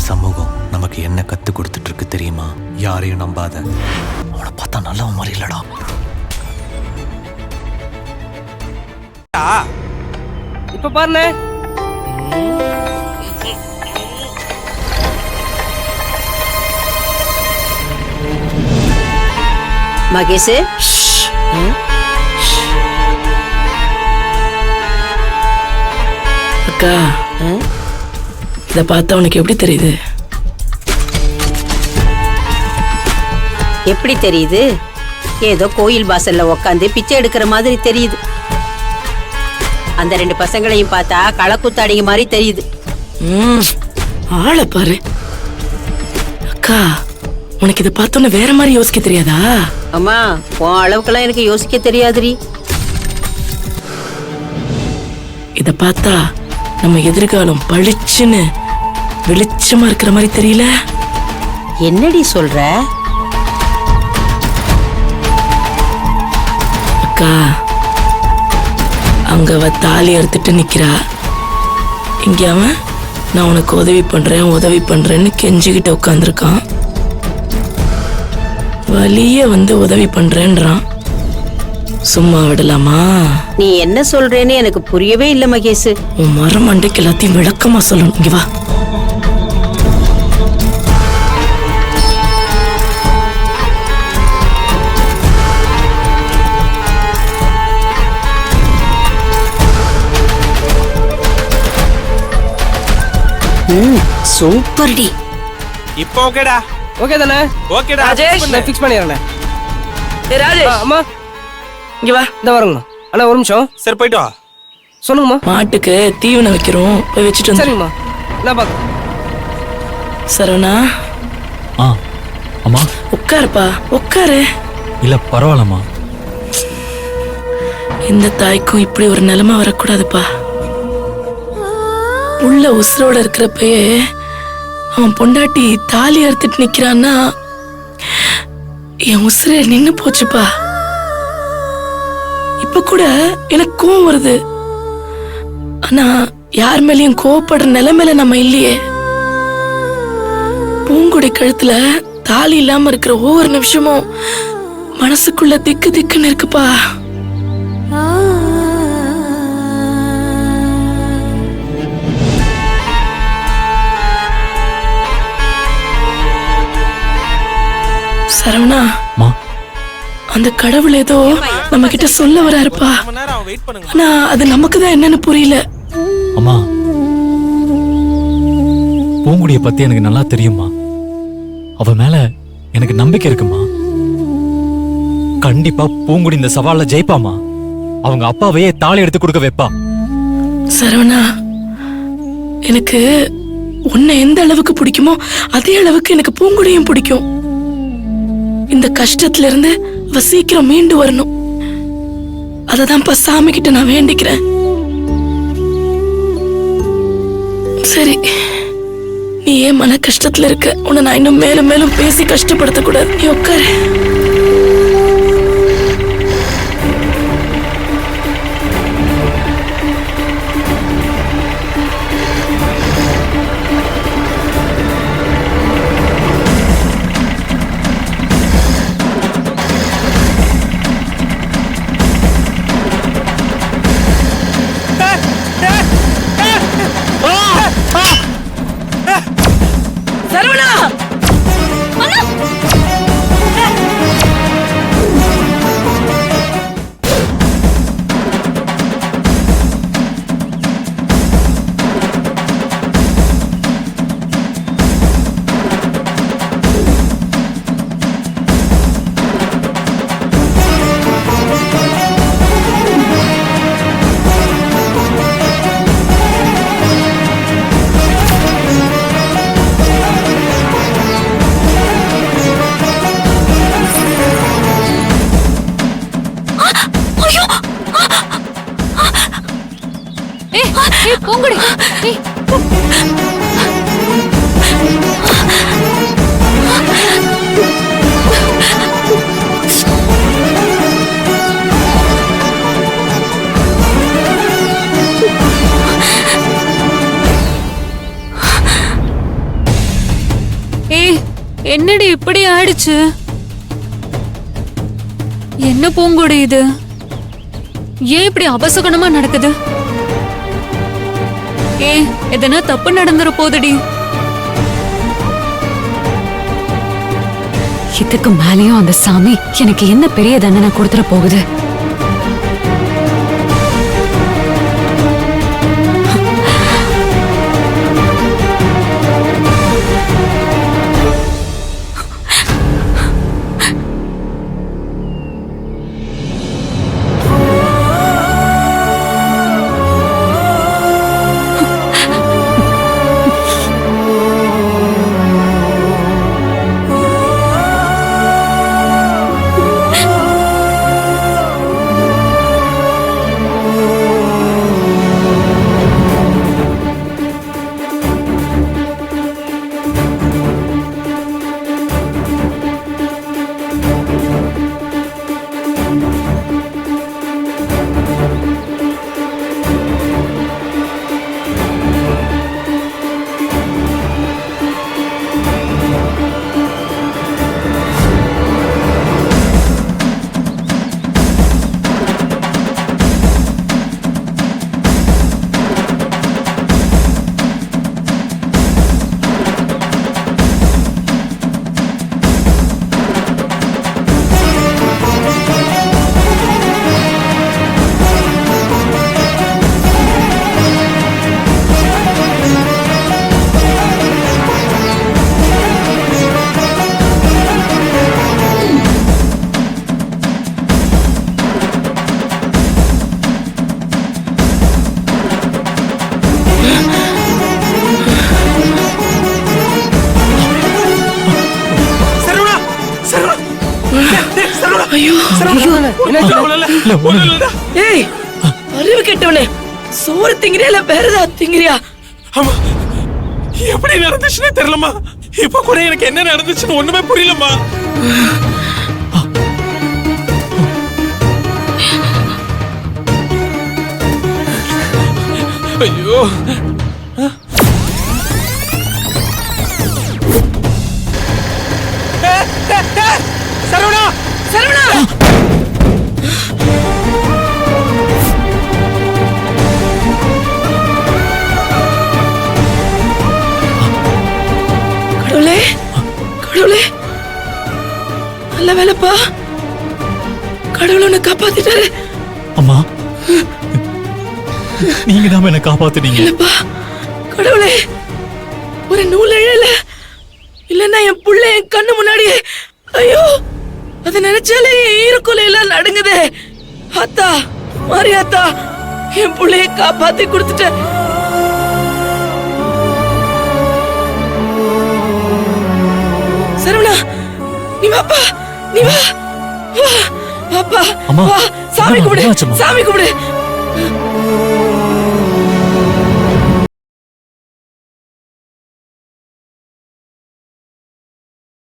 சமூகம் நமக்கு என்ன கத்து கொடுத்துட்டு இருக்கு தெரியுமா? யாரையும் நம்பாத. அவனை பார்த்தா நல்லவன் மாதிரி இல்லடா. இப்ப பாருங்க. மகேஷ், அக்கா, இத பார்த்தா உனக்கு எப்படி தெரியுது? எப்படி தெரியுது? ஏதோ கோயில் வாசல்ல உக்காந்து பிச்சை எடுக்கிற மாதிரி தெரியுது. அந்த 2 பசங்களையும் பார்த்தா களக்குத்தாடிங்க மாதிரி தெரியுது. ஆளை பாரு அக்கா. உனக்கு இதை பார்த்தோன்னு வேற மாதிரி யோசிக்க தெரியாதா? அம்மா, உன் அளவுக்கெல்லாம் எனக்கு யோசிக்க தெரியாதுரி. இத பார்த்தா நம்ம எதிர்காலம் பளிச்சுன்னு வெளிச்சமா இருக்கிற மாதிரி தெரியல? என்னடி சொல்ற? அக்கா, அங்க அவ தாலி அறுத்துட்டு நிக்கிறா. இங்க அவன் நான் உனக்கு உதவி பண்றேன்னு கெஞ்சிக்கிட்டு உட்காந்துருக்கான். வலிய வந்து உதவி பண்றேன்றான். சும்மா விடலாமா? நீ என்ன சொல்றேன்னு எனக்கு புரியவே இல்லை மகேஷ். உன் மரம் மண்டைக்கு எல்லாத்தையும் விளக்கமா சொல்லணும். இங்க வா. சூப்பர் டி. இப்போ ஓகேடா. ஓகே தானே? ஓகேடா. ராஜேஷ், நான் ஃபிக்ஸ் பண்ணிறேன். ஏய் ராஜேஷ், அம்மா இங்க வா. இந்த வரங்க அண்ணா, ஒரு நிமிஷம். சரி, போயிட்டு வா. சொல்லுங்கம்மா. மாட்டுக்கு தீவனம் வைக்கிறோம், போய் வச்சுட்டு வந்து. சரிங்கம்மா, நான் பாக்கிறேன். சரவணா. அம்மா உட்காருப்பா, உட்காரு. இல்ல பரவாயில்லம்மா. இந்த தாய்க்கும் இப்படி ஒரு நிலைமை வரக்கூடாதுப்பா. உள்ள உசுரோட இருக்கிறப்பயே அவன் பொண்டாட்டி தாலி அறுத்துட்டு நிக்கிறான்னா என் உசுரே நின்னு போச்சுப்பா. இப்ப கூட எனக்கு கோவம் வருது. ஆனா யார் மேலயும் கோவப்படுற நிலைமையில நம்ம இல்லையே. பூங்குடி கழுத்துல தாலி இல்லாம இருக்கிற ஒவ்வொரு நிமிஷமும் மனசுக்குள்ள திக்கு திக்குன்னு இருக்குப்பா. சரவணா, அந்த கடவுள் ஏதோ நம்ம கிட்ட சொல்ல வராருப்பா. ஆனா அது நமக்கு தான் என்னன்னு புரியல. அம்மா, பூங்குடிய பத்தி எனக்கு நல்லா தெரியுமா. அவ மேல எனக்கு நம்பிக்கை இருக்குமா. கண்டிப்பா பூங்குடி இந்த சவால்ல ஜெயிப்பாமா. அவங்க அப்பாவையே தாலி எடுத்து கொடுக்க வைப்பா. சரவணா, எனக்கு உன்னை எந்த அளவுக்கு பிடிக்குமோ அதே அளவுக்கு எனக்கு பூங்குடியும் பிடிக்கும். இந்த கஷ்டத்துல இருந்து அவ சீக்கிரம் மீண்டு வரணும். அததான்ப்பா சாமி கிட்ட நான் வேண்டிக்கிறேன். சரி, நீ ஏன் மன கஷ்டத்துல இருக்க? உன்னை நான் இன்னும் மேலும் மேலும் பேசி கஷ்டப்படுத்த கூடாது. நீ உட்காரு. பூங்குடி, ஏய் என்னடி இப்படி ஆயிடுச்சு? என்ன பூங்கொடி இது? ஏன் இப்படி அபசகுணமா நடக்குது? ஏய் எதனா தப்பு நடந்துற போதுடி. இதுக்கு மேலேயும் அந்த சாமி எனக்கு என்ன பெரிய தண்டனை கொடுத்துட போகுது? ஏய் அறிவு கெட்டவனே, சோறு திங்கிறியா இல்ல வேற ஏதாவது திங்கிறியா? ஆமா, எப்படி நடந்துச்சுன்னே தெரியலம்மா. இப்ப கூட எனக்கு என்ன நடந்துச்சுன்னு ஒண்ணுமே புரியலம்மா. ஐயோ சரவணா, சரவணா! கடவுளே, கடவுளே, நல்ல வேலைப்பா, கடவுள் உன்னை காப்பாத்திட்டாரு. அம்மா, நீங்க தான் என்ன காப்பாத்துனீங்க. இல்லப்பா, கடவுளே, ஒரு நூல் இழல இல்லன்னா என் புள்ள என் கண்ணு முன்னாடியே. ஐயோ, அதை நினைச்சாலே என் ஈரக்குலை எல்லாம் நடுங்குதே. அத்தா, மாரியாத்தா, என் புள்ளைய காப்பாத்தி கொடுத்துட்ட. சரவணா, நீ வாப்பா, நீ வா, வா, வாப்பா, அம்மா, வா, சாமி கும்பிடு, என்னாச்சும்மா? சாமி கும்பிடு.